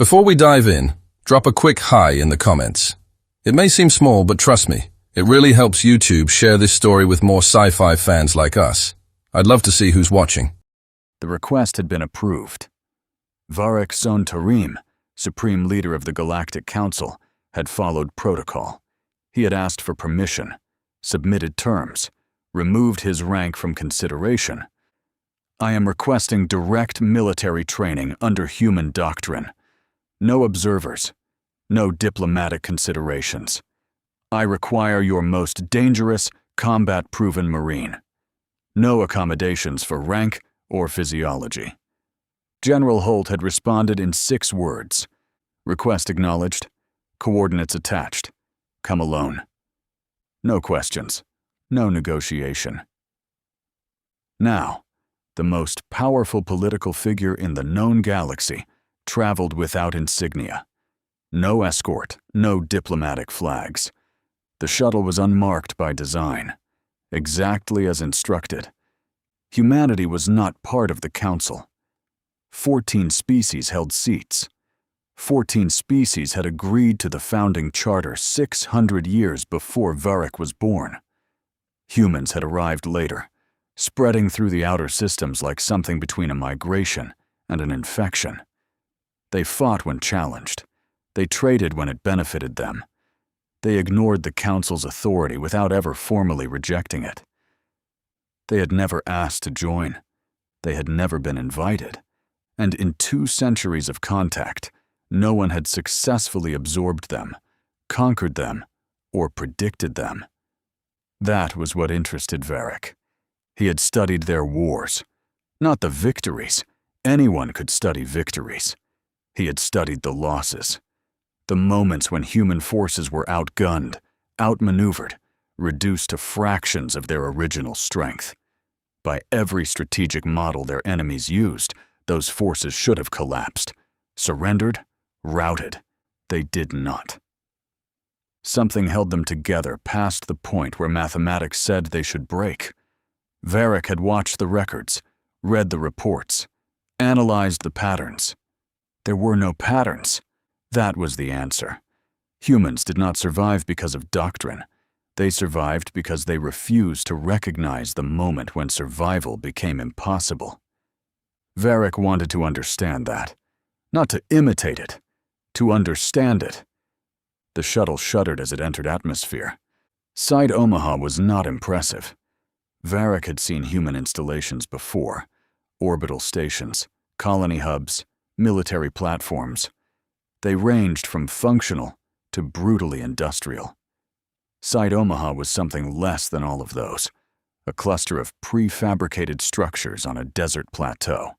Before we dive in, drop a quick hi in the comments. It may seem small, but trust me, it really helps YouTube share this story with more sci-fi fans like us. I'd love to see who's watching. The request had been approved. Varric Sontarim, Supreme Leader of the Galactic Council, had followed protocol. He had asked for permission, submitted terms, removed his rank from consideration. I am requesting direct military training under human doctrine. No observers, no diplomatic considerations. I require your most dangerous, combat-proven Marine. No accommodations for rank or physiology. General Holt had responded in 6 words. Request acknowledged, coordinates attached, come alone. No questions, no negotiation. Now, the most powerful political figure in the known galaxy traveled without insignia. No escort, no diplomatic flags. The shuttle was unmarked by design, exactly as instructed. Humanity was not part of the Council. 14 species held seats. 14 species had agreed to the founding charter 600 years before Varric was born. Humans had arrived later, spreading through the outer systems like something between a migration and an infection. They fought when challenged. They traded when it benefited them. They ignored the Council's authority without ever formally rejecting it. They had never asked to join. They had never been invited. And in 2 centuries of contact, no one had successfully absorbed them, conquered them, or predicted them. That was what interested Varric. He had studied their wars, not the victories. Anyone could study victories. He had studied the losses, the moments when human forces were outgunned, outmaneuvered, reduced to fractions of their original strength. By every strategic model their enemies used, those forces should have collapsed, surrendered, routed. They did not. Something held them together past the point where mathematics said they should break. Varric had watched the records, read the reports, analyzed the patterns. There were no patterns. That was the answer. Humans did not survive because of doctrine. They survived because they refused to recognize the moment when survival became impossible. Varric wanted to understand that, not to imitate it, to understand it. The shuttle shuddered as it entered atmosphere. Side Omaha was not impressive. Varric had seen human installations before: orbital stations, colony hubs, military platforms. They ranged from functional to brutally industrial. Side Omaha was something less than all of those, a cluster of prefabricated structures on a desert plateau.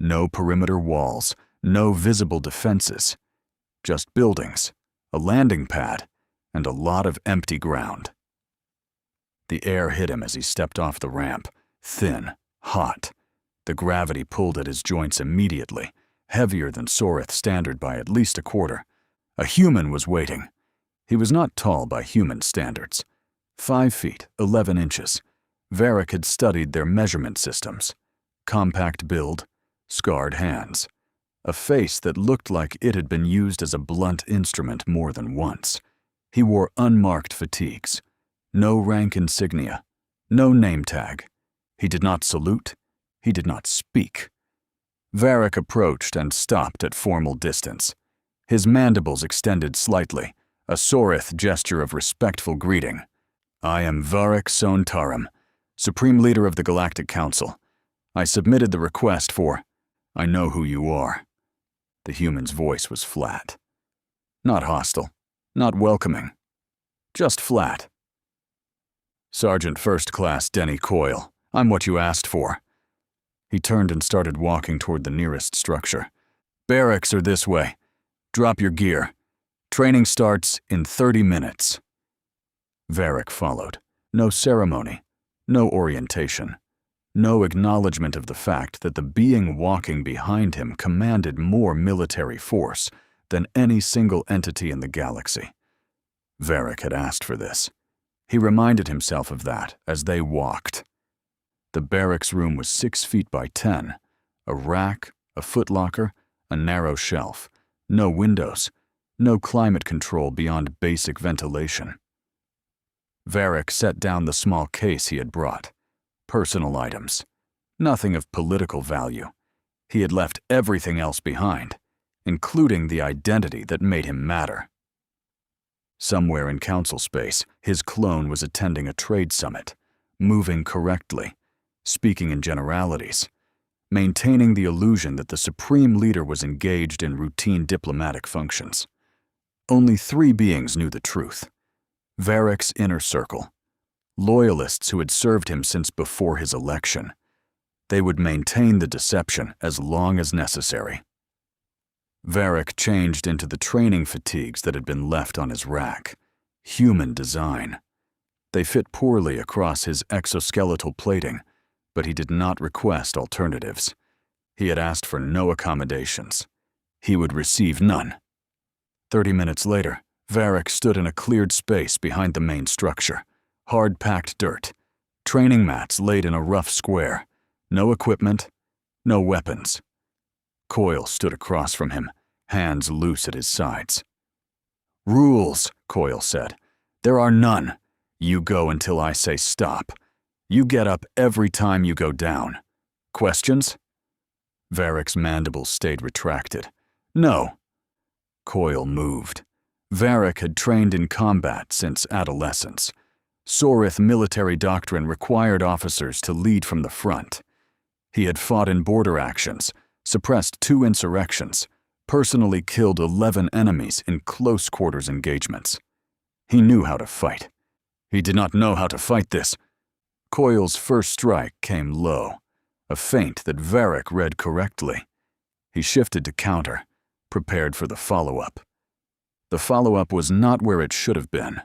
No perimeter walls, no visible defenses, just buildings, a landing pad, and a lot of empty ground. The air hit him as he stepped off the ramp, thin, hot. The gravity pulled at his joints immediately, heavier than Soreth standard by at least a quarter. A human was waiting. He was not tall by human standards. 5 feet, 11 inches. Varric had studied their measurement systems. Compact build, scarred hands. A face that looked like it had been used as a blunt instrument more than once. He wore unmarked fatigues. No rank insignia. No name tag. He did not salute. He did not speak. Varric approached and stopped at formal distance. His mandibles extended slightly, a Soreth gesture of respectful greeting. I am Varric Sontarim, Supreme Leader of the Galactic Council. I submitted the request for... I know who you are. The human's voice was flat. Not hostile, not welcoming, just flat. Sergeant First Class Denny Coyle, I'm what you asked for. He turned and started walking toward the nearest structure. Barracks are this way. Drop your gear. Training starts in 30 minutes. Varric followed. No ceremony, no orientation, no acknowledgement of the fact that the being walking behind him commanded more military force than any single entity in the galaxy. Varric had asked for this. He reminded himself of that as they walked. The barracks room was 6 feet by 10, a rack, a footlocker, a narrow shelf, No windows, no climate control beyond basic ventilation. Varric set down the small case he had brought. Personal items. Nothing of political value. He had left everything else behind, including the identity that made him matter. Somewhere in council space, his clone was attending a trade summit, moving correctly, speaking in generalities, maintaining the illusion that the supreme leader was engaged in routine diplomatic functions. Only 3 beings knew the truth. Varric's inner circle, loyalists who had served him since before his election. They would maintain the deception as long as necessary. Varric changed into the training fatigues that had been left on his rack. Human design. They fit poorly across his exoskeletal plating, but he did not request alternatives. He had asked for no accommodations. He would receive none. 30 minutes later, Varric stood in a cleared space behind the main structure. Hard-packed dirt. Training mats laid in a rough square. No equipment, no weapons. Coil stood across from him, hands loose at his sides. "Rules," Coil said. "There are none. You go until I say stop. You get up every time you go down. Questions?" Varric's mandibles stayed retracted. "No." Coil moved. Varric had trained in combat since adolescence. Sorith military doctrine required officers to lead from the front. He had fought in border actions, suppressed 2 insurrections, personally killed 11 enemies in close-quarters engagements. He knew how to fight. He did not know how to fight this. Coil's first strike came low, a feint that Varric read correctly. He shifted to counter, prepared for the follow-up. The follow-up was not where it should have been.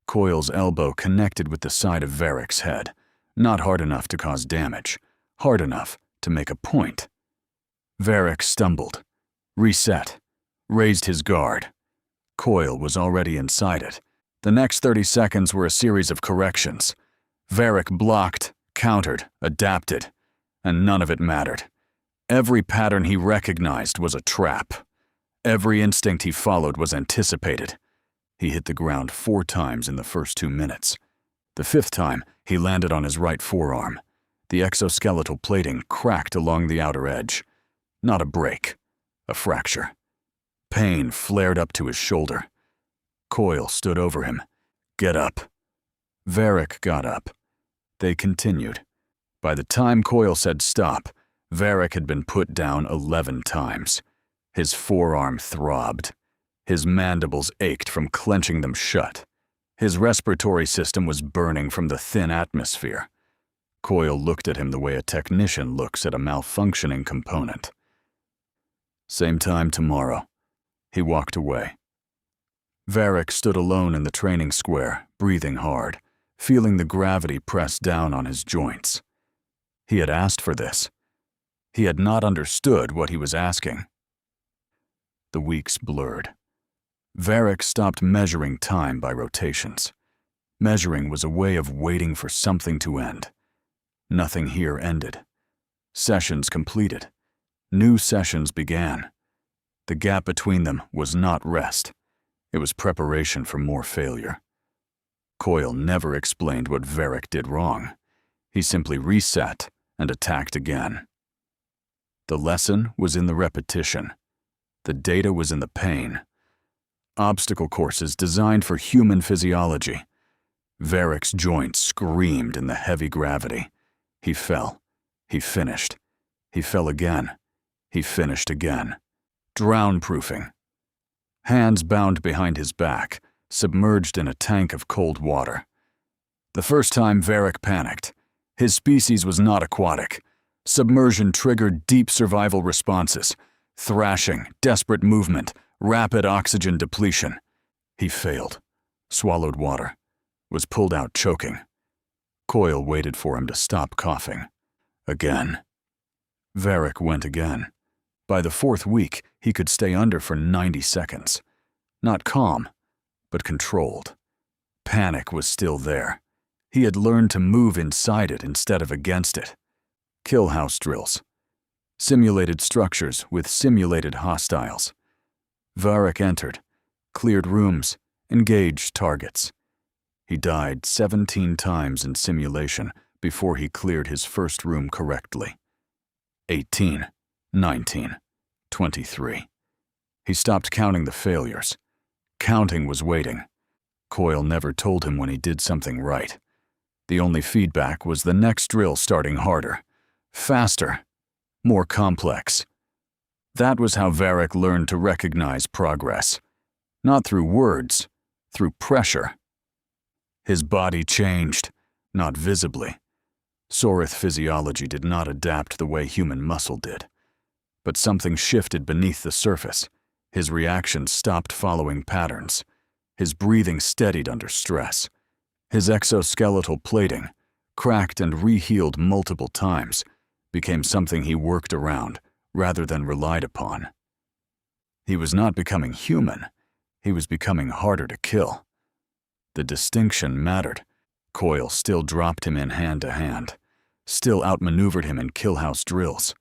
Coil's elbow connected with the side of Varric's head, not hard enough to cause damage, hard enough to make a point. Varric stumbled, reset, raised his guard. Coil was already inside it. The next 30 seconds were a series of corrections. Varric blocked, countered, adapted, and none of it mattered. Every pattern he recognized was a trap. Every instinct he followed was anticipated. He hit the ground 4 times in the first 2 minutes. The 5th time, he landed on his right forearm. The exoskeletal plating cracked along the outer edge. Not a break, a fracture. Pain flared up to his shoulder. Coil stood over him. "Get up." Varric got up. They continued. By the time Coil said stop, Varric had been put down 11 times. His forearm throbbed. His mandibles ached from clenching them shut. His respiratory system was burning from the thin atmosphere. Coil looked at him the way a technician looks at a malfunctioning component. "Same time tomorrow." He walked away. Varric stood alone in the training square, breathing hard, feeling the gravity press down on his joints. He had asked for this. He had not understood what he was asking. The weeks blurred. Varric stopped measuring time by rotations. Measuring was a way of waiting for something to end. Nothing here ended. Sessions completed. New sessions began. The gap between them was not rest. It was preparation for more failure. Coil never explained what Varric did wrong. He simply reset and attacked again. The lesson was in the repetition. The data was in the pain. Obstacle courses designed for human physiology. Varric's joints screamed in the heavy gravity. He fell. He finished. He fell again. He finished again. Drown-proofing. Hands bound behind his back, submerged in a tank of cold water. The first time Varric panicked. His species was not aquatic. Submersion triggered deep survival responses. Thrashing, desperate movement, rapid oxygen depletion. He failed, swallowed water, was pulled out choking. Coil waited for him to stop coughing. Again. Varric went again. By the 4th week, he could stay under for 90 seconds. Not calm, but controlled. Panic was still there. He had learned to move inside it instead of against it. Kill house drills. Simulated structures with simulated hostiles. Varric entered, cleared rooms, engaged targets. He died 17 times in simulation before he cleared his first room correctly. 18, 19, 23. He stopped counting the failures. Counting was waiting. Coyle never told him when he did something right. The only feedback was the next drill starting harder, faster, more complex. That was how Varric learned to recognize progress. Not through words, through pressure. His body changed, not visibly. Sorith physiology did not adapt the way human muscle did. But something shifted beneath the surface. His reactions stopped following patterns. His breathing steadied under stress. His exoskeletal plating, cracked and rehealed multiple times, became something he worked around rather than relied upon. He was not becoming human. He was becoming harder to kill. The distinction mattered. Coyle still dropped him in hand to hand, still outmaneuvered him in killhouse drills,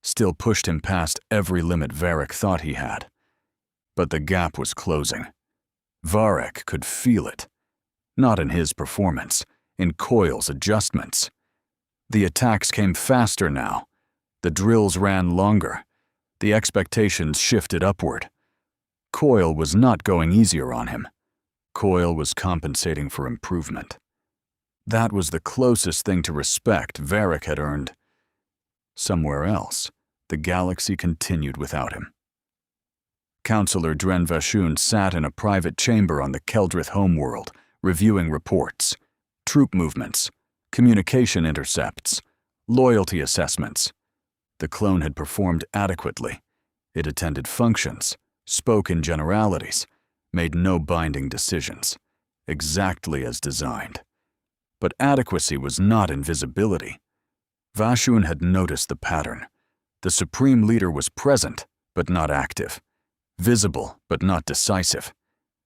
still pushed him past every limit Varric thought he had. But the gap was closing. Varric could feel it. Not in his performance, in Coyle's adjustments. The attacks came faster now. The drills ran longer. The expectations shifted upward. Coyle was not going easier on him. Coyle was compensating for improvement. That was the closest thing to respect Varric had earned. Somewhere else, the galaxy continued without him. Counselor Dren Vashun sat in a private chamber on the Keldrith homeworld, reviewing reports, troop movements, communication intercepts, loyalty assessments. The clone had performed adequately. It attended functions, spoke in generalities, made no binding decisions, exactly as designed. But adequacy was not invisibility. Vashun had noticed the pattern. The Supreme Leader was present, but not active. Visible, but not decisive.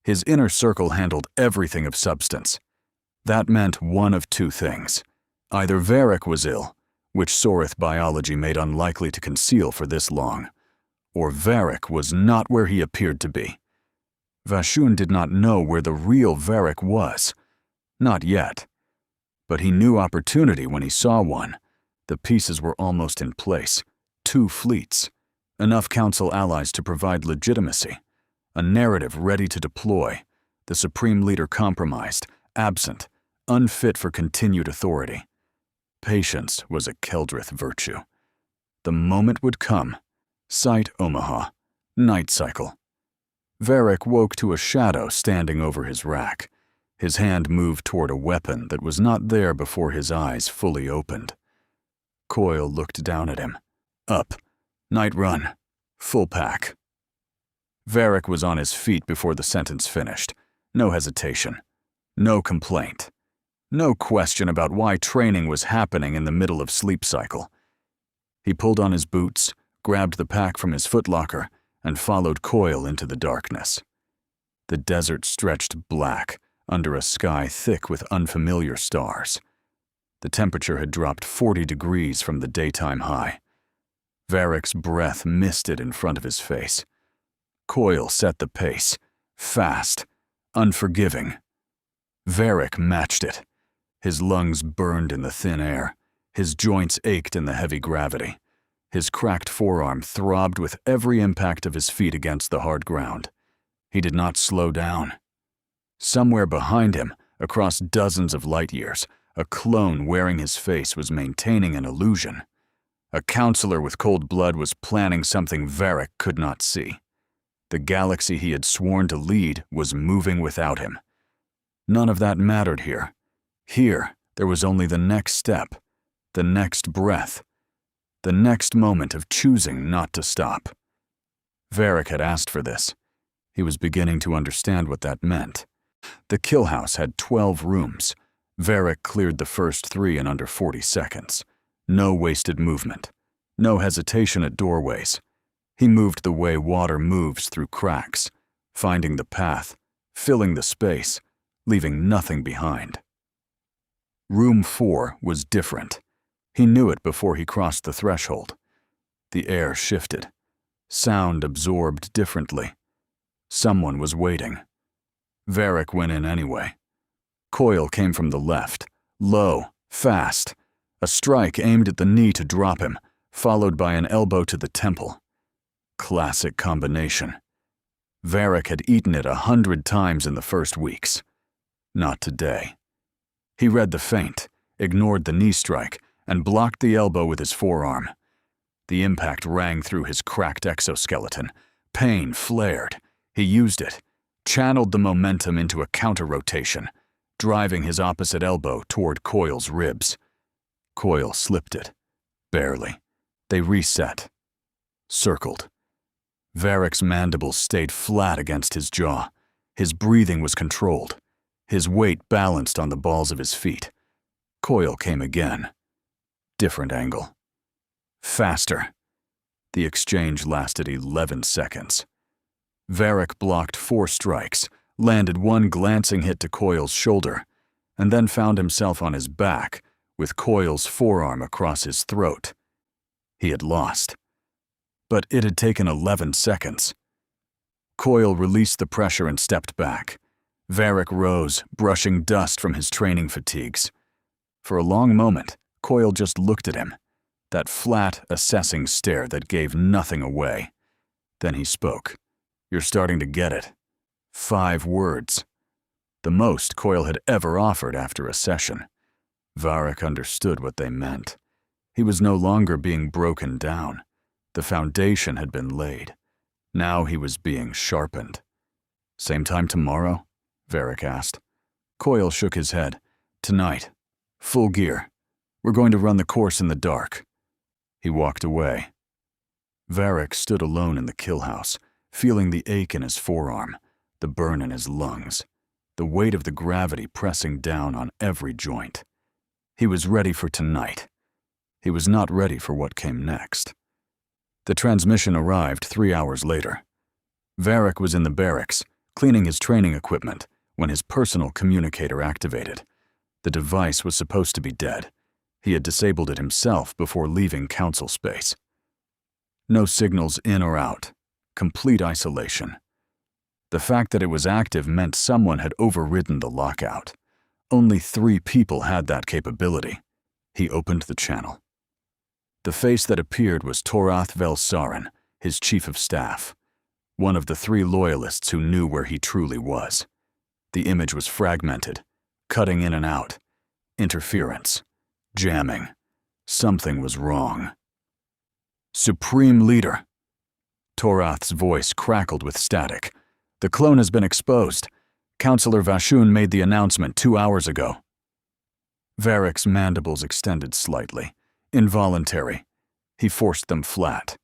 His inner circle handled everything of substance. That meant one of two things. Either Varric was ill, which Sorith biology made unlikely to conceal for this long, or Varric was not where he appeared to be. Vashun did not know where the real Varric was. Not yet. But he knew opportunity when he saw one. The pieces were almost in place. 2 fleets. Enough Council allies to provide legitimacy. A narrative ready to deploy. The Supreme Leader compromised, absent, unfit for continued authority. Patience was a Keldrith virtue. The moment would come. Sight Omaha. Night cycle. Varric woke to a shadow standing over his rack. His hand moved toward a weapon that was not there before his eyes fully opened. Coyle looked down at him. Up. Night run. Full pack. Varric was on his feet before the sentence finished. No hesitation. No complaint. No question about why training was happening in the middle of sleep cycle. He pulled on his boots, grabbed the pack from his footlocker, and followed Coyle into the darkness. The desert stretched black, under a sky thick with unfamiliar stars. The temperature had dropped 40 degrees from the daytime high. Varric's breath misted in front of his face. Coyle set the pace, fast, unforgiving. Varric matched it. His lungs burned in the thin air. His joints ached in the heavy gravity. His cracked forearm throbbed with every impact of his feet against the hard ground. He did not slow down. Somewhere behind him, across dozens of light years, a clone wearing his face was maintaining an illusion. A counselor with cold blood was planning something Varric could not see. The galaxy he had sworn to lead was moving without him. None of that mattered here. Here, there was only the next step, the next breath, the next moment of choosing not to stop. Varric had asked for this. He was beginning to understand what that meant. The kill house had 12 rooms. Varric cleared the first 3 in under 40 seconds. No wasted movement. No hesitation at doorways. He moved the way water moves through cracks, finding the path, filling the space, leaving nothing behind. Room 4 was different. He knew it before he crossed the threshold. The air shifted. Sound absorbed differently. Someone was waiting. Varric went in anyway. Coil came from the left, low, fast. A strike aimed at the knee to drop him, followed by an elbow to the temple. Classic combination. Varric had eaten it 100 times in the first weeks. Not today. He read the feint, ignored the knee strike, and blocked the elbow with his forearm. The impact rang through his cracked exoskeleton. Pain flared. He used it, channeled the momentum into a counter-rotation, driving his opposite elbow toward Coil's ribs. Coil slipped it. Barely. They reset. Circled. Varric's mandibles stayed flat against his jaw. His breathing was controlled. His weight balanced on the balls of his feet. Coil came again. Different angle. Faster. The exchange lasted 11 seconds. Varric blocked 4 strikes, landed one glancing hit to Coil's shoulder, and then found himself on his back, with Coil's forearm across his throat. He had lost. But it had taken 11 seconds. Coil released the pressure and stepped back. Varric rose, brushing dust from his training fatigues. For a long moment, Coil just looked at him, that flat, assessing stare that gave nothing away. Then he spoke. "You're starting to get it." 5 words. The most Coil had ever offered after a session. Varric understood what they meant. He was no longer being broken down. The foundation had been laid. Now he was being sharpened. "Same time tomorrow?" Varric asked. Coil shook his head. "Tonight. Full gear. We're going to run the course in the dark." He walked away. Varric stood alone in the kill house, feeling the ache in his forearm, the burn in his lungs, the weight of the gravity pressing down on every joint. He was ready for tonight. He was not ready for what came next. The transmission arrived 3 hours later. Varric was in the barracks, cleaning his training equipment, when his personal communicator activated. The device was supposed to be dead. He had disabled it himself before leaving council space. No signals in or out. Complete isolation. The fact that it was active meant someone had overridden the lockout. Only 3 people had that capability. He opened the channel. The face that appeared was Torath Velsarin, his chief of staff, one of the 3 loyalists who knew where he truly was. The image was fragmented, cutting in and out. Interference. Jamming. Something was wrong. "Supreme Leader." Torath's voice crackled with static. "The clone has been exposed. Councillor Vashun made the announcement 2 hours ago." Varric's mandibles extended slightly. Involuntary. He forced them flat.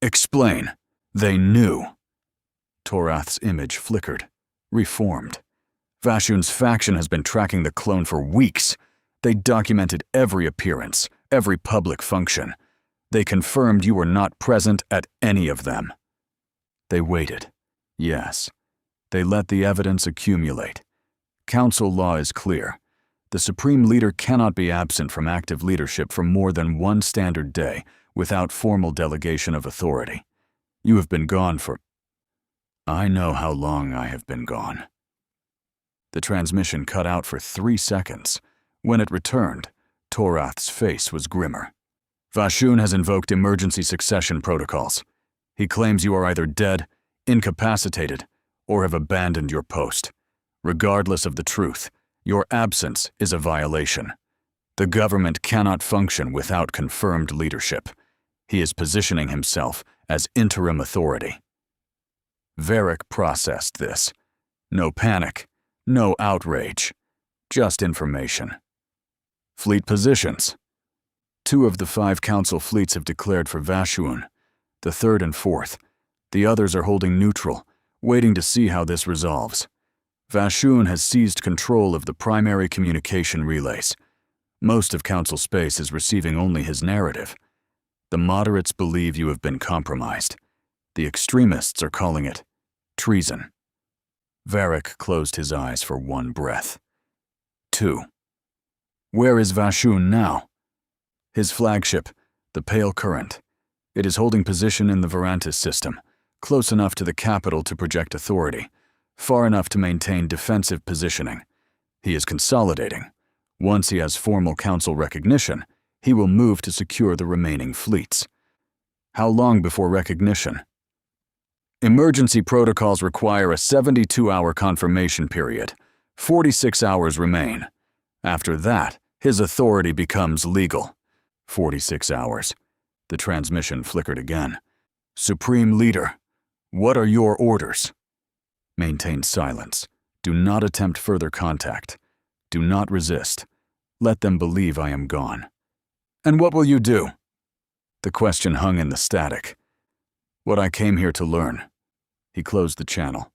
"Explain." "They knew." Torath's image flickered, reformed. "Vashun's faction has been tracking the clone for weeks. They documented every appearance, every public function. They confirmed you were not present at any of them." They waited. Yes. They let the evidence accumulate. Council law is clear. The Supreme Leader cannot be absent from active leadership for more than 1 standard day without formal delegation of authority. You have been gone for... I know how long I have been gone. The transmission cut out for 3 seconds. When it returned, Torath's face was grimmer. "Vashun has invoked emergency succession protocols. He claims you are either dead, incapacitated, or have abandoned your post. Regardless of the truth, your absence is a violation. The government cannot function without confirmed leadership. He is positioning himself as interim authority." Varric processed this. No panic, no outrage, just information. Fleet positions. 2 of the 5 council fleets have declared for Vashun, the 3rd and 4th. The others are holding neutral, waiting to see how this resolves. Vashun has seized control of the primary communication relays. Most of council space is receiving only his narrative. The moderates believe you have been compromised. The extremists are calling it treason. Varric closed his eyes for 1 breath. 2. Where is Vashun now? His flagship, the Pale Current. It is holding position in the Varantis system, close enough to the capital to project authority, far enough to maintain defensive positioning. He is consolidating. Once he has formal council recognition, he will move to secure the remaining fleets. How long before recognition? Emergency protocols require a 72-hour confirmation period. 46 hours remain. After that, his authority becomes legal. 46 hours. The transmission flickered again. Supreme Leader, what are your orders? Maintain silence. Do not attempt further contact. Do not resist. Let them believe I am gone. And what will you do? The question hung in the static. What I came here to learn. He closed the channel.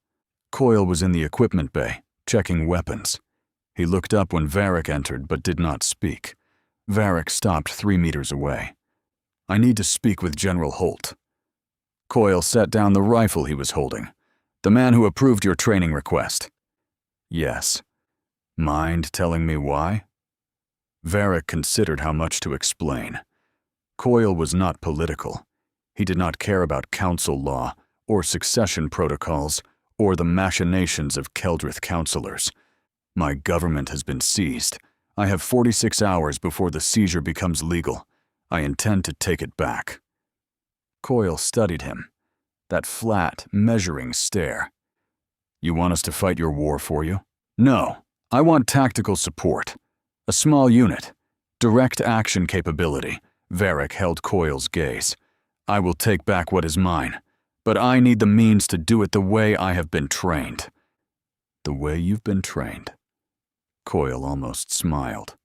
Coyle was in the equipment bay, checking weapons. He looked up when Varric entered but did not speak. Varric stopped 3 meters away. I need to speak with General Holt. Coyle set down the rifle he was holding. The man who approved your training request. Yes. Mind telling me why? Varric considered how much to explain. Coyle was not political. He did not care about council law, or succession protocols, or the machinations of Keldrith councilors. My government has been seized. I have 46 hours before the seizure becomes legal. I intend to take it back. Coyle studied him. That flat, measuring stare. You want us to fight your war for you? No. I want tactical support. A small unit. Direct action capability. Varric held Coyle's gaze. I will take back what is mine, but I need the means to do it the way I have been trained. The way you've been trained? Coyle almost smiled.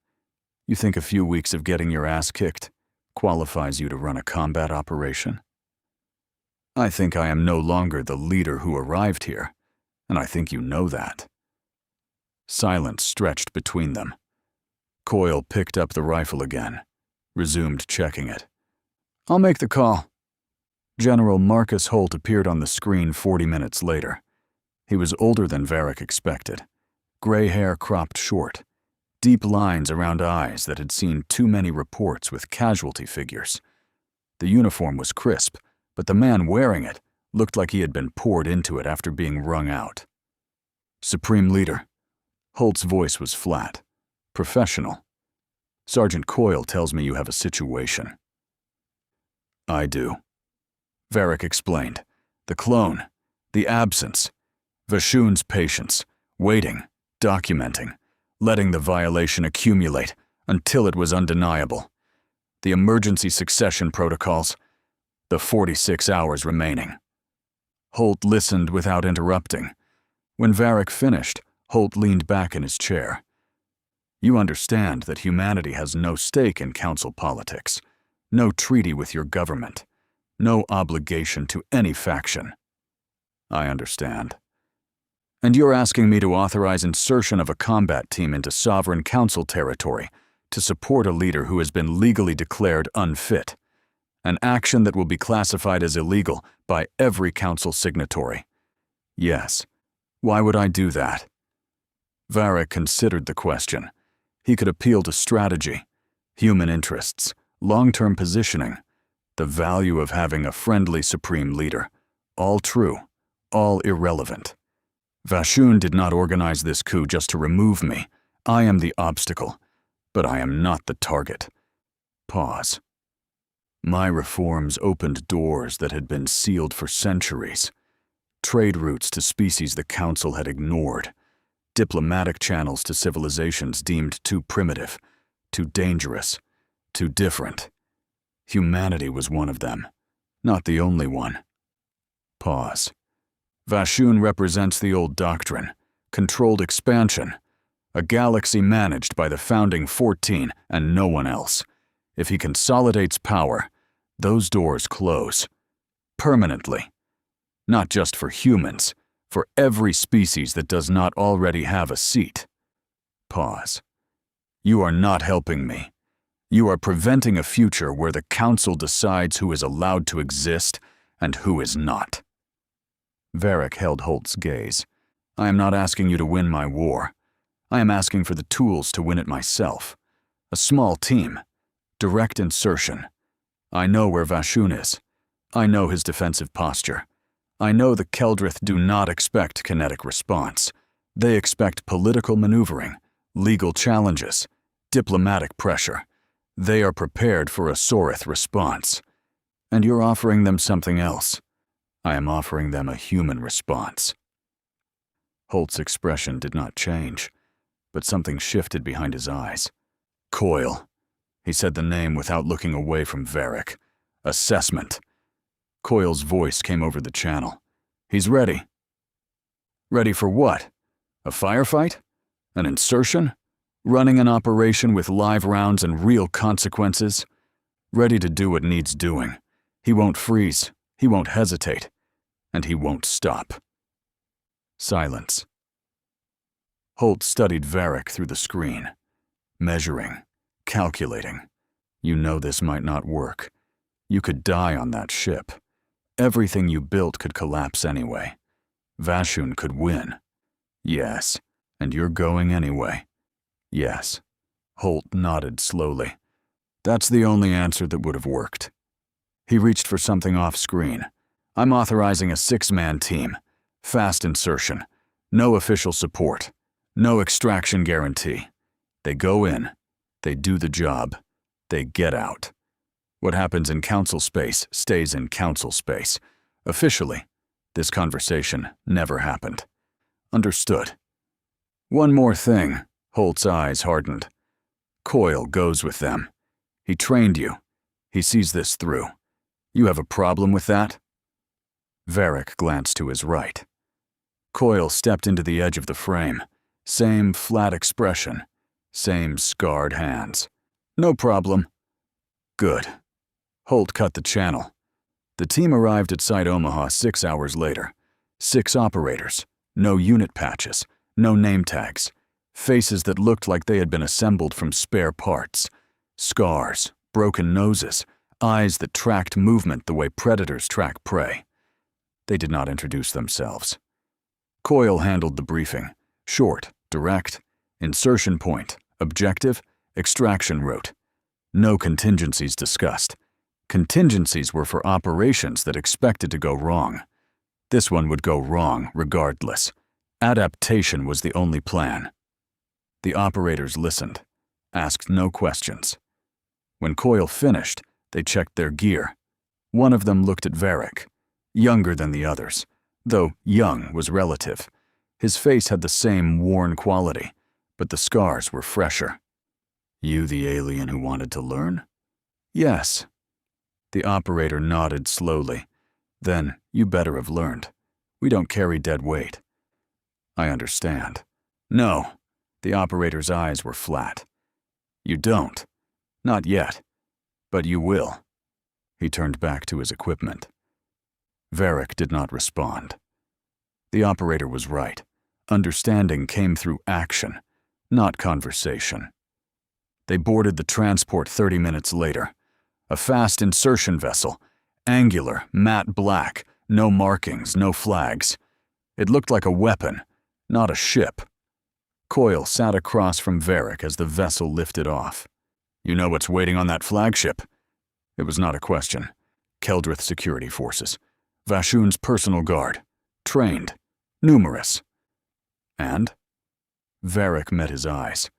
You think a few weeks of getting your ass kicked qualifies you to run a combat operation? I think I am no longer the leader who arrived here, and I think you know that. Silence stretched between them. Coyle picked up the rifle again, resumed checking it. I'll make the call. General Marcus Holt appeared on the screen 40 minutes later. He was older than Varric expected. Gray hair cropped short, deep lines around eyes that had seen too many reports with casualty figures. The uniform was crisp, but the man wearing it looked like he had been poured into it after being wrung out. Supreme Leader. Holt's voice was flat, professional. Sergeant Coyle tells me you have a situation. I do. Varric explained. The clone, the absence, Vashun's patience, waiting, documenting, letting the violation accumulate until it was undeniable. The emergency succession protocols, the 46 hours remaining. Holt listened without interrupting. When Varric finished, Holt leaned back in his chair. You understand that humanity has no stake in council politics, no treaty with your government, no obligation to any faction. I understand. And you're asking me to authorize insertion of a combat team into sovereign council territory to support a leader who has been legally declared unfit, an action that will be classified as illegal by every council signatory. Yes. Why would I do that? Varric considered the question. He could appeal to strategy, human interests, long-term positioning, the value of having a friendly supreme leader. All true, all irrelevant. Vashun did not organize this coup just to remove me. I am the obstacle, but I am not the target. Pause. My reforms opened doors that had been sealed for centuries. Trade routes to species the Council had ignored. Diplomatic channels to civilizations deemed too primitive, too dangerous, too different. Humanity was one of them, not the only one. Pause. Vashun represents the old doctrine, controlled expansion, a galaxy managed by the founding 14 and no one else. If he consolidates power, those doors close. Permanently. Not just for humans, for every species that does not already have a seat. Pause. You are not helping me. You are preventing a future where the Council decides who is allowed to exist and who is not. Varric held Holt's gaze. I am not asking you to win my war. I am asking for the tools to win it myself. A small team. Direct insertion. I know where Vashun is. I know his defensive posture. I know the Keldrith do not expect kinetic response. They expect political maneuvering, legal challenges, diplomatic pressure. They are prepared for a Sorith response. And you're offering them something else. I am offering them a human response. Holt's expression did not change, but something shifted behind his eyes. Coil. He said the name without looking away from Varric. Assessment. Coil's voice came over the channel. He's ready. Ready for what? A firefight? An insertion? Running an operation with live rounds and real consequences? Ready to do what needs doing. He won't freeze. He won't hesitate. And he won't stop. Silence. Holt studied Varric through the screen. Measuring. Calculating. You know this might not work. You could die on that ship. Everything you built could collapse anyway. Vashun could win. Yes. And you're going anyway. Yes. Holt nodded slowly. That's the only answer that would have worked. He reached for something off-screen. I'm authorizing a 6-man team. Fast insertion. No official support. No extraction guarantee. They go in. They do the job. They get out. What happens in council space stays in council space. Officially, this conversation never happened. Understood. One more thing. Holt's eyes hardened. Coil goes with them. He trained you. He sees this through. You have a problem with that? Varric glanced to his right. Coil stepped into the edge of the frame. Same flat expression. Same scarred hands. No problem. Good. Holt cut the channel. The team arrived at Site Omaha 6 hours later. 6 operators. No unit patches. No name tags. Faces that looked like they had been assembled from spare parts. Scars. Broken noses. Eyes that tracked movement the way predators track prey. They did not introduce themselves. Coil handled the briefing. Short, direct, insertion point, objective, extraction route. No contingencies discussed. Contingencies were for operations that expected to go wrong. This one would go wrong regardless. Adaptation was the only plan. The operators listened, asked no questions. When Coil finished, they checked their gear. One of them looked at Varric, younger than the others, though young was relative. His face had the same worn quality, but the scars were fresher. You the alien who wanted to learn? Yes. The operator nodded slowly. Then, you better have learned. We don't carry dead weight. I understand. No. The operator's eyes were flat. You don't. Not yet. But you will. He turned back to his equipment. Varric did not respond. The operator was right. Understanding came through action, not conversation. They boarded the transport 30 minutes later. A fast insertion vessel, angular, matte black, no markings, no flags. It looked like a weapon, not a ship. Coil sat across from Varric as the vessel lifted off. You know what's waiting on that flagship? It was not a question. Keldrith security forces. Vashun's personal guard. Trained. Numerous. And? Varric met his eyes.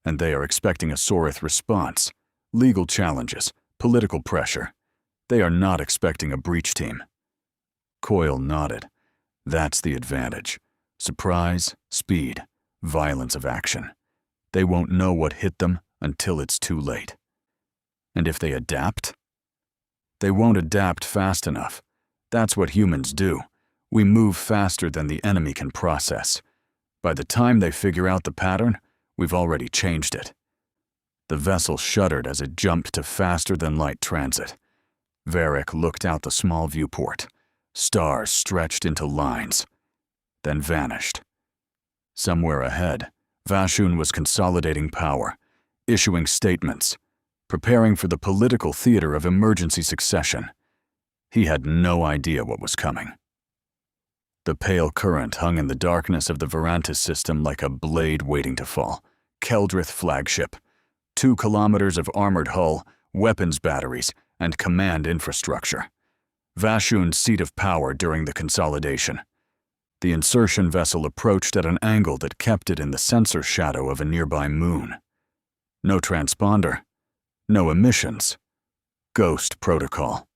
And they are expecting a Sorith response. Legal challenges. Political pressure. They are not expecting a breach team. Coil nodded. That's the advantage. Surprise, speed, violence of action. They won't know what hit them until it's too late. And if they adapt? They won't adapt fast enough. That's what humans do. We move faster than the enemy can process. By the time they figure out the pattern, we've already changed it. The vessel shuddered as it jumped to faster-than-light transit. Varric looked out the small viewport. Stars stretched into lines, then vanished. Somewhere ahead, Vashun was consolidating power, issuing statements, preparing for the political theater of emergency succession. He had no idea what was coming. The pale current hung in the darkness of the Varantis system like a blade waiting to fall. Keldrith flagship. 2 kilometers of armored hull, weapons batteries, and command infrastructure. Vashun's seat of power during the consolidation. The insertion vessel approached at an angle that kept it in the sensor shadow of a nearby moon. No transponder, no emissions. Ghost protocol.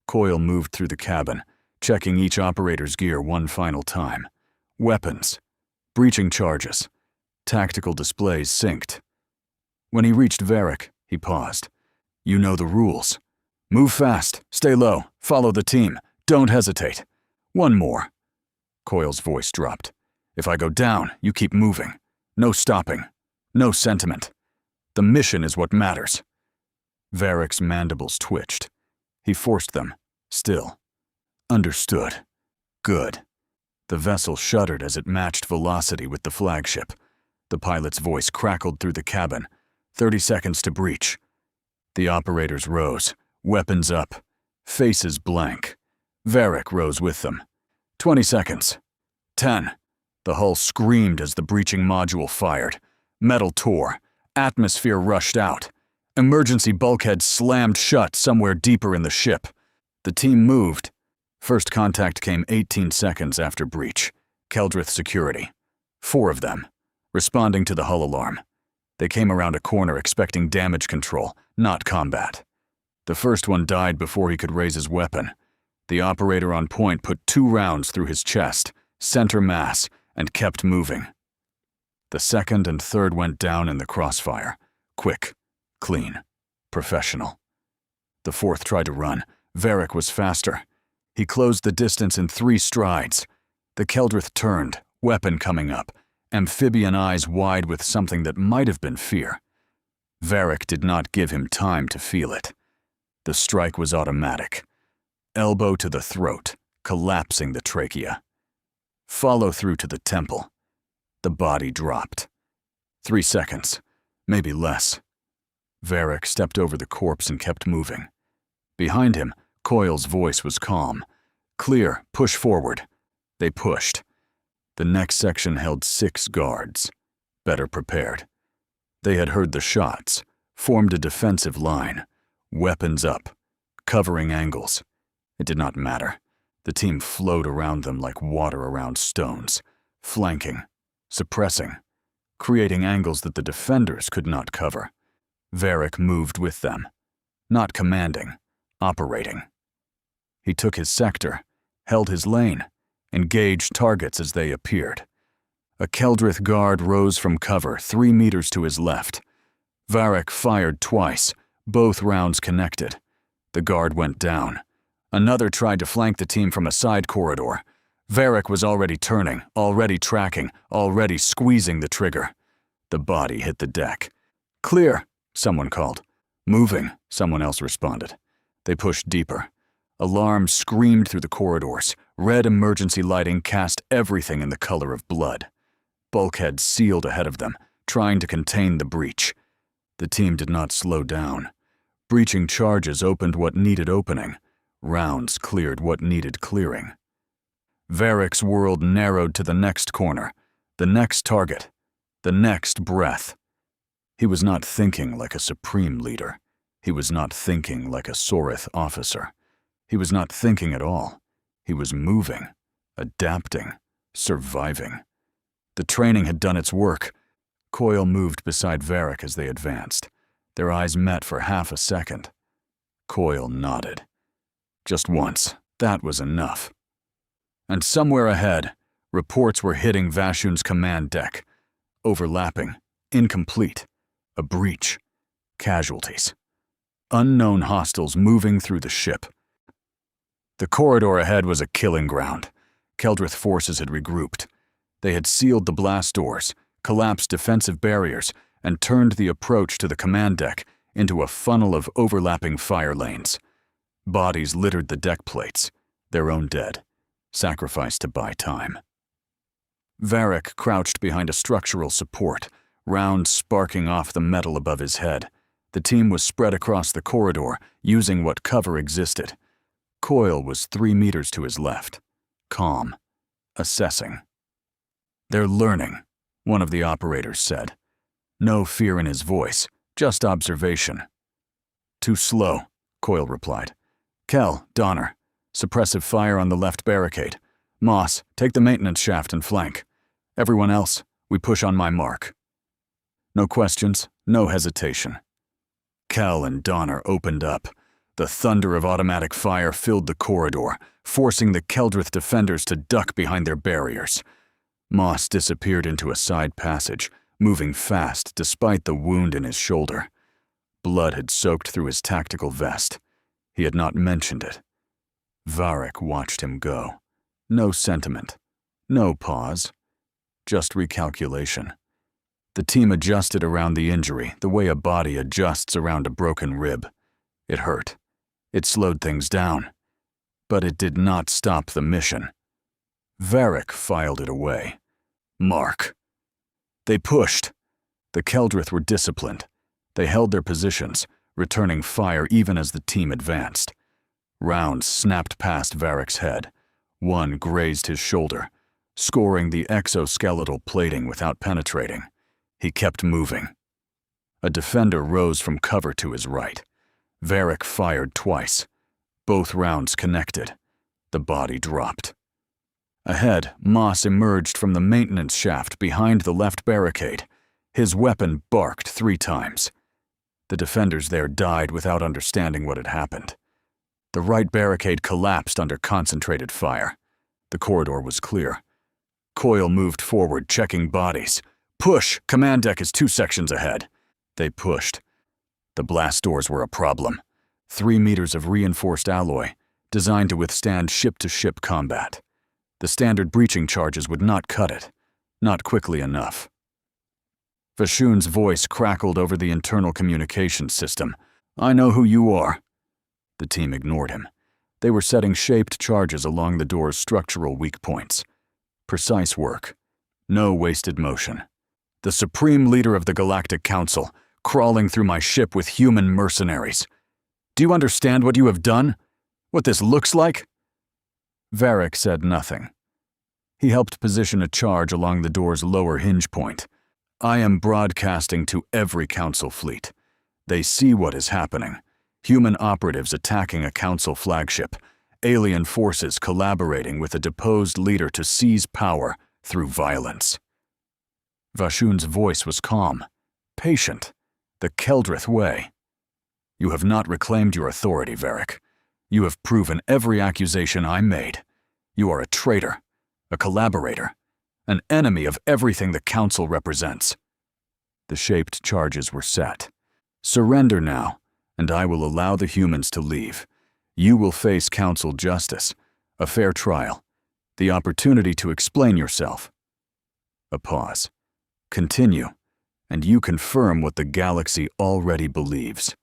Coyle moved through the cabin, checking each operator's gear one final time. Weapons, breaching charges, tactical displays synced. When he reached Varric, he paused. You know the rules. Move fast, stay low, follow the team, don't hesitate. One more. Coyle's voice dropped. If I go down, you keep moving. No stopping. No sentiment. The mission is what matters. Varric's mandibles twitched. He forced them. Still. Understood. Good. The vessel shuddered as it matched velocity with the flagship. The pilot's voice crackled through the cabin. 30 seconds to breach. The operators rose, weapons up, faces blank. Varric rose with them. 20 seconds. 10. The hull screamed as the breaching module fired. Metal tore. Atmosphere rushed out. Emergency bulkheads slammed shut somewhere deeper in the ship. The team moved. First contact came 18 seconds after breach. Keldrith security. 4 of them, responding to the hull alarm. They came around a corner expecting damage control, not combat. The first one died before he could raise his weapon. The operator on point put 2 rounds through his chest, center mass, and kept moving. The second and third went down in the crossfire. Quick, clean, professional. The fourth tried to run. Varric was faster. He closed the distance in 3 strides. The Keldrith turned, weapon coming up, amphibian eyes wide with something that might have been fear. Varric did not give him time to feel it. The strike was automatic. Elbow to the throat, collapsing the trachea. Follow through to the temple. The body dropped. 3 seconds, maybe less. Varric stepped over the corpse and kept moving. Behind him, Coyle's voice was calm. Clear, push forward. They pushed. The next section held 6 guards, better prepared. They had heard the shots, formed a defensive line, weapons up, covering angles. It did not matter. The team flowed around them like water around stones, flanking, suppressing, creating angles that the defenders could not cover. Varric moved with them, not commanding, operating. He took his sector, held his lane, engaged targets as they appeared. A Keldrith guard rose from cover 3 meters to his left. Varric fired twice, both rounds connected. The guard went down. Another tried to flank the team from a side corridor. Varric was already turning, already tracking, already squeezing the trigger. The body hit the deck. Clear, someone called. Moving, someone else responded. They pushed deeper. Alarms screamed through the corridors. Red emergency lighting cast everything in the color of blood. Bulkheads sealed ahead of them, trying to contain the breach. The team did not slow down. Breaching charges opened what needed opening. Rounds cleared what needed clearing. Varric's world narrowed to the next corner, the next target, the next breath. He was not thinking like a supreme leader. He was not thinking like a Sorith officer. He was not thinking at all. He was moving, adapting, surviving. The training had done its work. Coyle moved beside Varric as they advanced. Their eyes met for half a second. Coyle nodded. Just once, that was enough. And somewhere ahead, reports were hitting Vashun's command deck. Overlapping, incomplete, a breach, casualties. Unknown hostiles moving through the ship. The corridor ahead was a killing ground. Keldrith forces had regrouped. They had sealed the blast doors, collapsed defensive barriers, and turned the approach to the command deck into a funnel of overlapping fire lanes. Bodies littered the deck plates, their own dead, sacrificed to buy time. Varric crouched behind a structural support, rounds sparking off the metal above his head. The team was spread across the corridor, using what cover existed. Coyle was 3 meters to his left, calm, assessing. They're learning, one of the operators said. No fear in his voice, just observation. Too slow, Coyle replied. Kell, Donner, suppressive fire on the left barricade. Moss, take the maintenance shaft and flank. Everyone else, we push on my mark. No questions, no hesitation. Kell and Donner opened up. The thunder of automatic fire filled the corridor, forcing the Keldrith defenders to duck behind their barriers. Moss disappeared into a side passage, moving fast despite the wound in his shoulder. Blood had soaked through his tactical vest. He had not mentioned it. Varric watched him go. No sentiment. No pause. Just recalculation. The team adjusted around the injury the way a body adjusts around a broken rib. It hurt. It slowed things down. But it did not stop the mission. Varric filed it away. Mark. They pushed. The Keldrith were disciplined. They held their positions, returning fire even as the team advanced. Rounds snapped past Varric's head. One grazed his shoulder, scoring the exoskeletal plating without penetrating. He kept moving. A defender rose from cover to his right. Varric fired twice. Both rounds connected. The body dropped. Ahead, Moss emerged from the maintenance shaft behind the left barricade. His weapon barked 3 times. The defenders there died without understanding what had happened. The right barricade collapsed under concentrated fire. The corridor was clear. Coyle moved forward, checking bodies. Push! Command deck is 2 sections ahead. They pushed. The blast doors were a problem. 3 meters of reinforced alloy, designed to withstand ship-to-ship combat. The standard breaching charges would not cut it. Not quickly enough. Vashun's voice crackled over the internal communications system. I know who you are. The team ignored him. They were setting shaped charges along the door's structural weak points. Precise work. No wasted motion. The supreme leader of the Galactic Council, crawling through my ship with human mercenaries. Do you understand what you have done? What this looks like? Varric said nothing. He helped position a charge along the door's lower hinge point. I am broadcasting to every Council fleet. They see what is happening. Human operatives attacking a Council flagship. Alien forces collaborating with a deposed leader to seize power through violence. Vashun's voice was calm, patient, the Keldrith way. You have not reclaimed your authority, Varric. You have proven every accusation I made. You are a traitor, a collaborator, an enemy of everything the Council represents. The shaped charges were set. Surrender now, and I will allow the humans to leave. You will face Council justice, a fair trial, the opportunity to explain yourself. A pause. Continue, and you confirm what the galaxy already believes,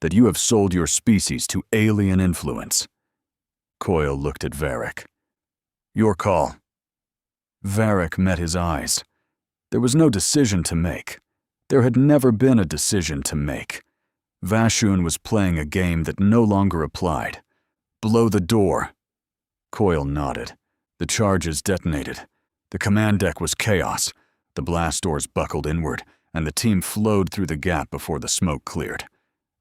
that you have sold your species to alien influence. Coyle looked at Varric. Your call. Varric met his eyes. There was no decision to make. There had never been a decision to make. Vashun was playing a game that no longer applied. Blow the door. Coyle nodded. The charges detonated. The command deck was chaos. The blast doors buckled inward, and the team flowed through the gap before the smoke cleared.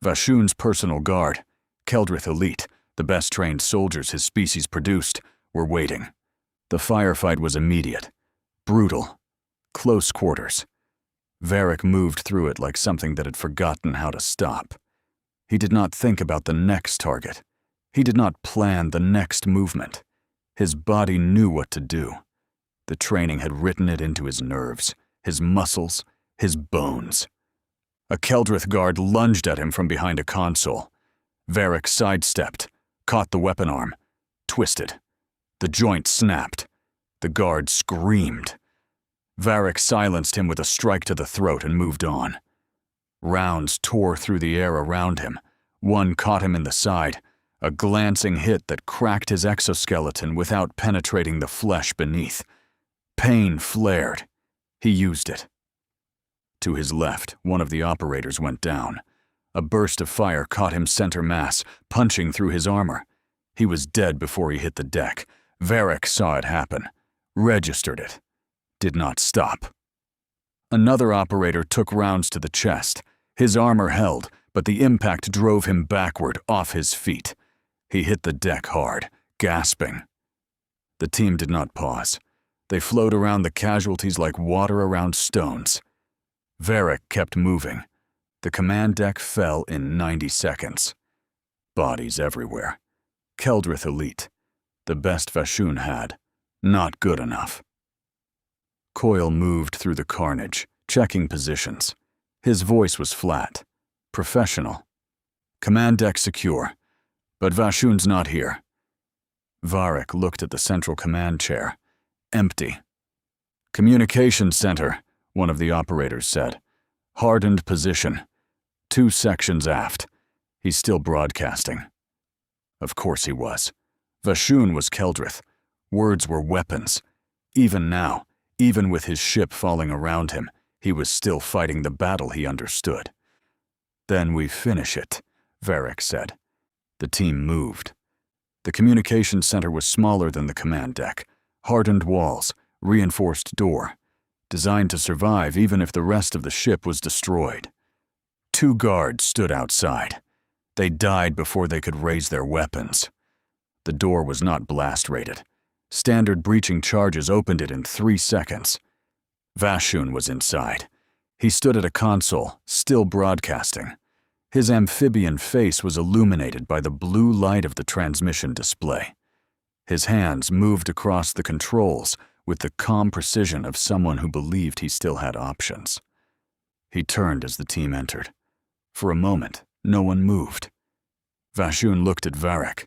Vashun's personal guard, Keldrith elite, the best-trained soldiers his species produced, were waiting. The firefight was immediate, brutal, close quarters. Varric moved through it like something that had forgotten how to stop. He did not think about the next target. He did not plan the next movement. His body knew what to do. The training had written it into his nerves, his muscles, his bones. A Keldrith guard lunged at him from behind a console. Varric sidestepped, caught the weapon arm, twisted. The joint snapped. The guard screamed. Varric silenced him with a strike to the throat and moved on. Rounds tore through the air around him. One caught him in the side, a glancing hit that cracked his exoskeleton without penetrating the flesh beneath. Pain flared. He used it. To his left, one of the operators went down. A burst of fire caught him center mass, punching through his armor. He was dead before he hit the deck. Varric saw it happen, registered it, did not stop. Another operator took rounds to the chest. His armor held, but the impact drove him backward, off his feet. He hit the deck hard, gasping. The team did not pause. They flowed around the casualties like water around stones. Varric kept moving. The command deck fell in 90 seconds. Bodies everywhere. Keldrith elite. The best Vashun had. Not good enough. Coyle moved through the carnage, checking positions. His voice was flat, professional. Command deck secure, but Vashun's not here. Varric looked at the central command chair. Empty. Communications center, one of the operators said. Hardened position. 2 sections aft. He's still broadcasting. Of course he was. Vashun was Keldrith. Words were weapons. Even now, even with his ship falling around him, he was still fighting the battle he understood. Then we finish it, Varric said. The team moved. The communications center was smaller than the command deck. Hardened walls, reinforced door. Designed to survive even if the rest of the ship was destroyed. 2 guards stood outside. They died before they could raise their weapons. The door was not blast-rated. Standard breaching charges opened it in 3 seconds. Vashun was inside. He stood at a console, still broadcasting. His amphibian face was illuminated by the blue light of the transmission display. His hands moved across the controls with the calm precision of someone who believed he still had options. He turned as the team entered. For a moment, no one moved. Vashun looked at Varric.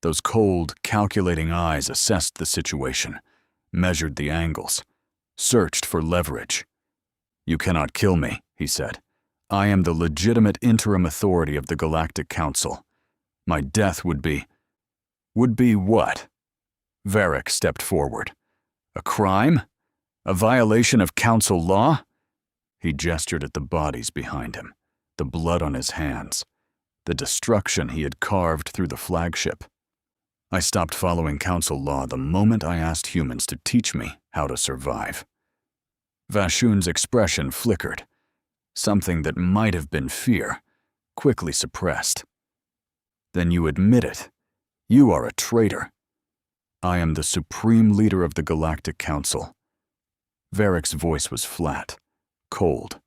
Those cold, calculating eyes assessed the situation, measured the angles, searched for leverage. "You cannot kill me," he said. "I am the legitimate interim authority of the Galactic Council. My death would be..." "Would be what?" Varric stepped forward. "A crime? A violation of Council law?" He gestured at the bodies behind him, the blood on his hands, the destruction he had carved through the flagship. "I stopped following Council law the moment I asked humans to teach me how to survive." Vashun's expression flickered. Something that might have been fear, quickly suppressed. "Then you admit it. You are a traitor." "I am the supreme leader of the Galactic Council." Varric's voice was flat, cold.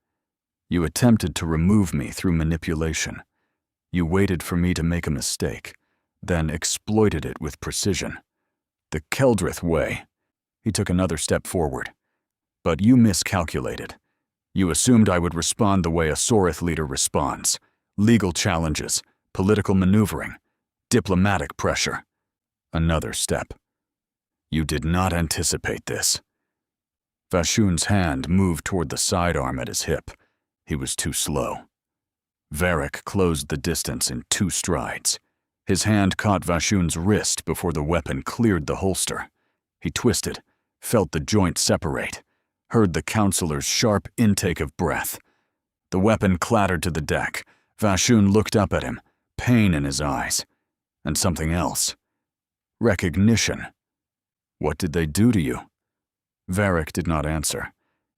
"You attempted to remove me through manipulation. You waited for me to make a mistake, then exploited it with precision. The Keldrith way." He took another step forward. "But you miscalculated. You assumed I would respond the way a Sorith leader responds. Legal challenges, political maneuvering, diplomatic pressure. Another step. You did not anticipate this." Vashun's hand moved toward the sidearm at his hip. He was too slow. Varric closed the distance in 2 strides. His hand caught Vashun's wrist before the weapon cleared the holster. He twisted, felt the joint separate, heard the counselor's sharp intake of breath. The weapon clattered to the deck. Vashun looked up at him, pain in his eyes. And something else. Recognition. "What did they do to you?" Varric did not answer.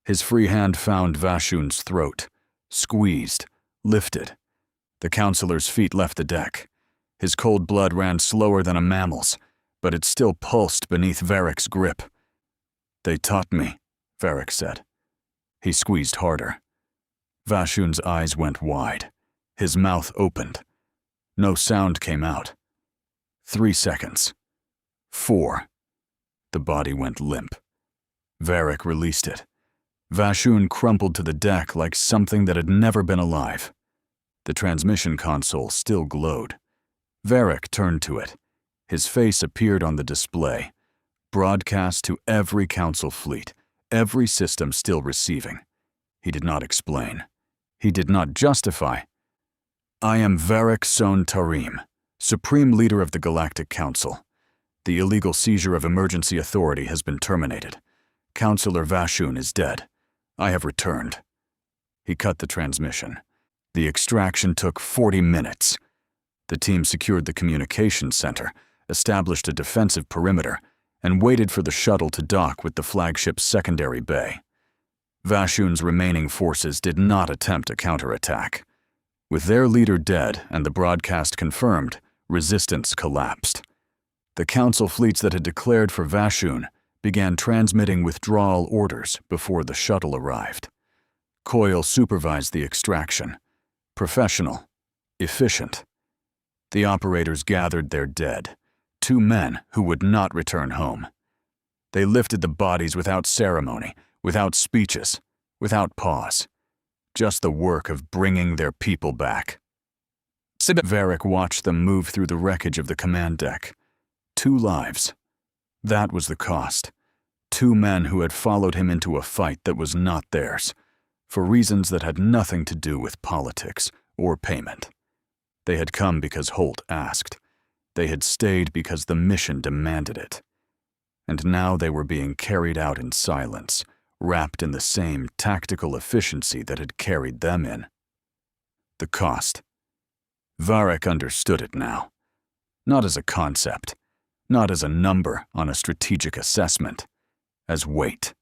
His free hand found Vashun's throat, squeezed, lifted. The counselor's feet left the deck. His cold blood ran slower than a mammal's, but it still pulsed beneath Varric's grip. "They taught me," Varric said. He squeezed harder. Vashun's eyes went wide. His mouth opened. No sound came out. 3 seconds. 4. The body went limp. Varric released it. Vashun crumpled to the deck like something that had never been alive. The transmission console still glowed. Varric turned to it. His face appeared on the display. Broadcast to every Council fleet, every system still receiving. He did not explain. He did not justify. "I am Varric Son Tarim, Supreme Leader of the Galactic Council. The illegal seizure of emergency authority has been terminated. Councillor Vashun is dead. I have returned." He cut the transmission. The extraction took 40 minutes. The team secured the communications center, established a defensive perimeter, and waited for the shuttle to dock with the flagship's secondary bay. Vashun's remaining forces did not attempt a counterattack. With their leader dead and the broadcast confirmed, Resistance collapsed. The Council fleets that had declared for Vashun began transmitting withdrawal orders before the shuttle arrived. Coyle supervised the extraction. Professional. Efficient. The operators gathered their dead, 2 men who would not return home. They lifted the bodies without ceremony, without speeches, without pause. Just the work of bringing their people back. Varric watched them move through the wreckage of the command deck. 2 lives. That was the cost. 2 men who had followed him into a fight that was not theirs, for reasons that had nothing to do with politics or payment. They had come because Holt asked. They had stayed because the mission demanded it. And now they were being carried out in silence, wrapped in the same tactical efficiency that had carried them in. The cost. Varric understood it now. Not as a concept, not as a number on a strategic assessment, as weight,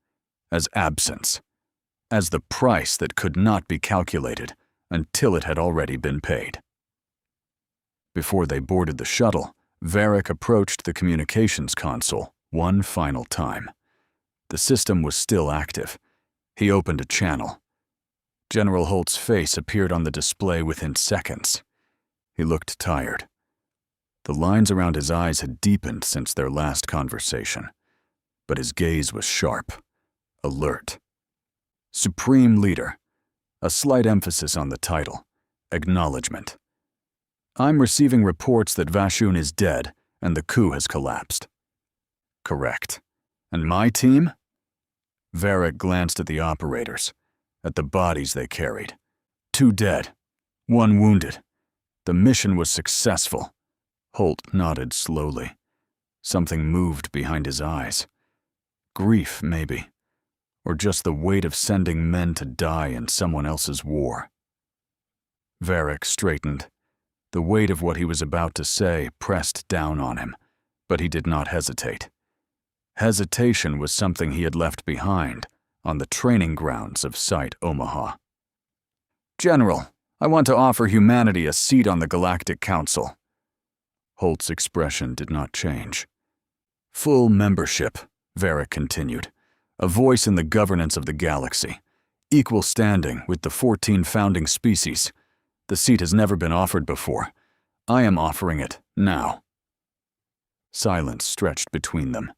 as absence, as the price that could not be calculated until it had already been paid. Before they boarded the shuttle, Varric approached the communications console one final time. The system was still active. He opened a channel. General Holt's face appeared on the display within seconds. He looked tired. The lines around his eyes had deepened since their last conversation, but his gaze was sharp, alert. Supreme Leader, a slight emphasis on the title, acknowledgement. I'm receiving reports that Vashun is dead and the coup has collapsed. Correct. And my team? Varric glanced at the operators, at the bodies they carried. 2 dead, 1 wounded. The mission was successful. Holt nodded slowly. Something moved behind his eyes. Grief, maybe. Or just the weight of sending men to die in someone else's war. Varric straightened. The weight of what he was about to say pressed down on him, but he did not hesitate. Hesitation was something he had left behind on the training grounds of Site Omaha. General, I want to offer humanity a seat on the Galactic Council. Holt's expression did not change. Full membership, Varric continued. A voice in the governance of the galaxy. Equal standing with the 14 founding species. The seat has never been offered before. I am offering it now. Silence stretched between them.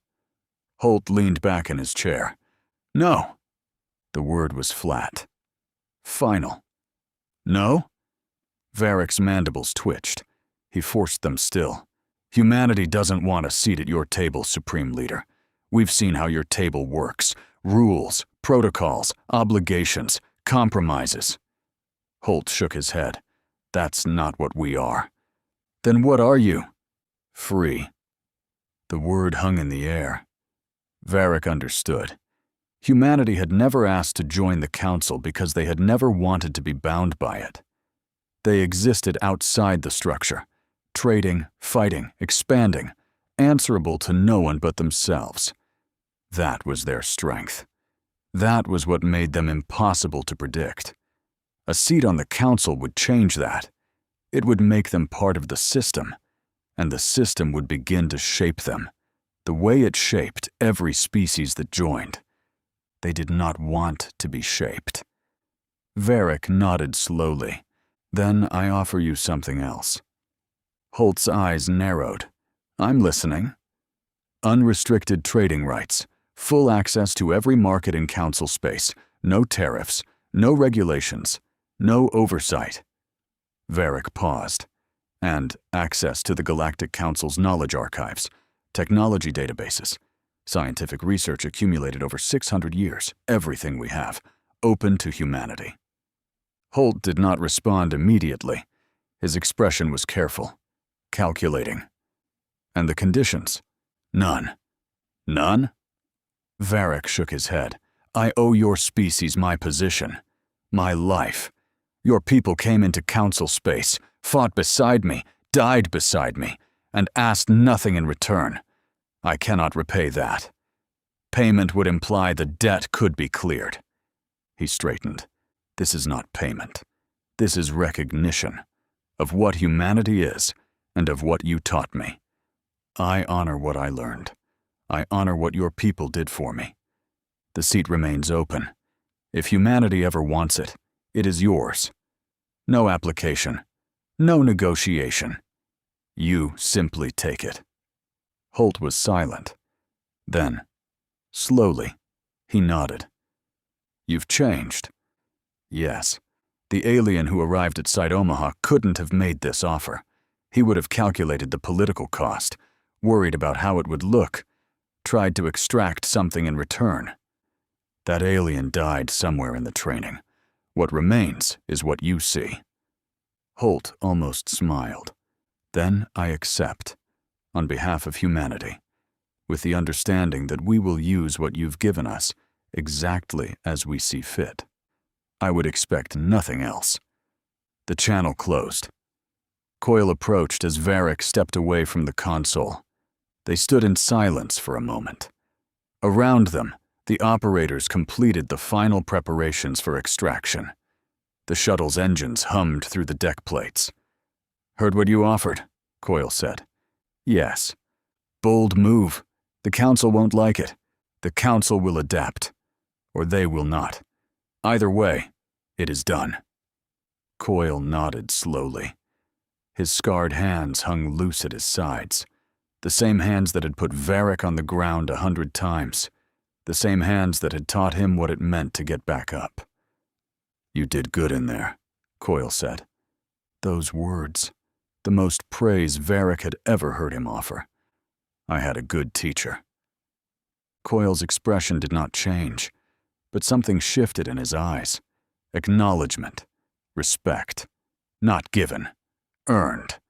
Holt leaned back in his chair. No. The word was flat. Final. No? Varric's mandibles twitched. He forced them still. Humanity doesn't want a seat at your table, Supreme Leader. We've seen how your table works. Rules, protocols, obligations, compromises. Holt shook his head. That's not what we are. Then what are you? Free. The word hung in the air. Varric understood. Humanity had never asked to join the Council because they had never wanted to be bound by it. They existed outside the structure, trading, fighting, expanding, answerable to no one but themselves. That was their strength. That was what made them impossible to predict. A seat on the Council would change that. It would make them part of the system, and the system would begin to shape them, the way it shaped every species that joined. They did not want to be shaped. Varric nodded slowly. Then I offer you something else. Holt's eyes narrowed. I'm listening. Unrestricted trading rights, full access to every market in Council space, no tariffs, no regulations, no oversight. Varric paused. And access to the Galactic Council's knowledge archives, technology databases, scientific research accumulated over 600 years, everything we have, open to humanity. Holt did not respond immediately. His expression was careful, calculating. And the conditions? None. None? Varric shook his head. I owe your species my position, my life. Your people came into Council space, fought beside me, died beside me, and asked nothing in return. I cannot repay that. Payment would imply the debt could be cleared. He straightened. This is not payment. This is recognition of what humanity is and of what you taught me. I honor what I learned. I honor what your people did for me. The seat remains open. If humanity ever wants it, it is yours. No application, no negotiation. You simply take it." Holt was silent. Then, slowly, he nodded. "You've changed." Yes. The alien who arrived at Site Omaha couldn't have made this offer. He would have calculated the political cost, worried about how it would look, tried to extract something in return. That alien died somewhere in the training. What remains is what you see. Holt almost smiled. "Then I accept, on behalf of humanity, with the understanding that we will use what you've given us exactly as we see fit. I would expect nothing else." The channel closed. Coyle approached as Varric stepped away from the console. They stood in silence for a moment. Around them, the operators completed the final preparations for extraction. The shuttle's engines hummed through the deck plates. "Heard what you offered," Coyle said. "Yes. Bold move. The Council won't like it. The Council will adapt. Or they will not. Either way, it is done." Coyle nodded slowly. His scarred hands hung loose at his sides. The same hands that had put Varric on the ground 100 times. The same hands that had taught him what it meant to get back up. "You did good in there," Coyle said. Those words, the most praise Varric had ever heard him offer. "I had a good teacher." Coyle's expression did not change, but something shifted in his eyes. Acknowledgement, respect, not given, earned.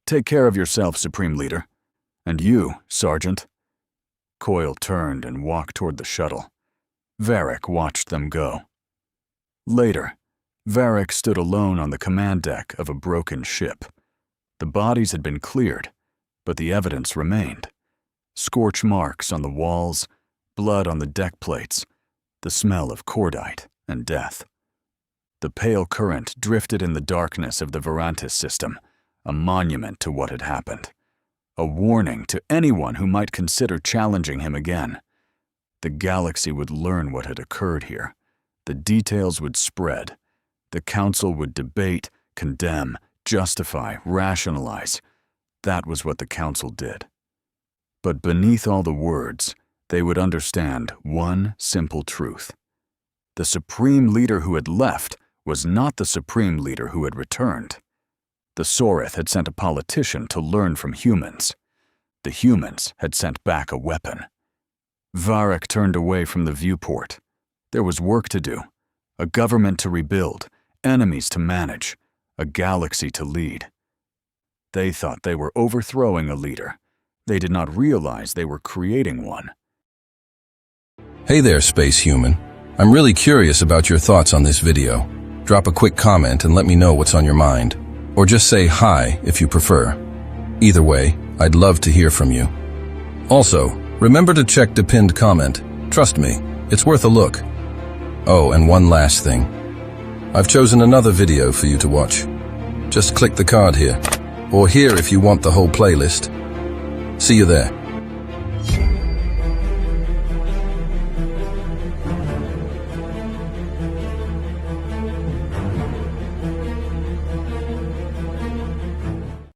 "Take care of yourself, Supreme Leader. And you, Sergeant." Coyle turned and walked toward the shuttle. Varric watched them go. Later, Varric stood alone on the command deck of a broken ship. The bodies had been cleared, but the evidence remained. Scorch marks on the walls, blood on the deck plates, the smell of cordite and death. The pale current drifted in the darkness of the Verantis system, a monument to what had happened. A warning to anyone who might consider challenging him again. The galaxy would learn what had occurred here. The details would spread. The Council would debate, condemn, justify, rationalize. That was what the Council did. But beneath all the words, they would understand one simple truth. The Supreme Leader who had left was not the Supreme Leader who had returned. The Soreth had sent a politician to learn from humans. The humans had sent back a weapon. Varric turned away from the viewport. There was work to do, a government to rebuild, enemies to manage, a galaxy to lead. They thought they were overthrowing a leader. They did not realize they were creating one. Hey there, Space Human. I'm really curious about your thoughts on this video. Drop a quick comment and let me know what's on your mind. Or just say hi if you prefer. Either way, I'd love to hear from you. Also, remember to check the pinned comment. Trust me, it's worth a look. Oh, and one last thing. I've chosen another video for you to watch. Just click the card here, or here if you want the whole playlist. See you there.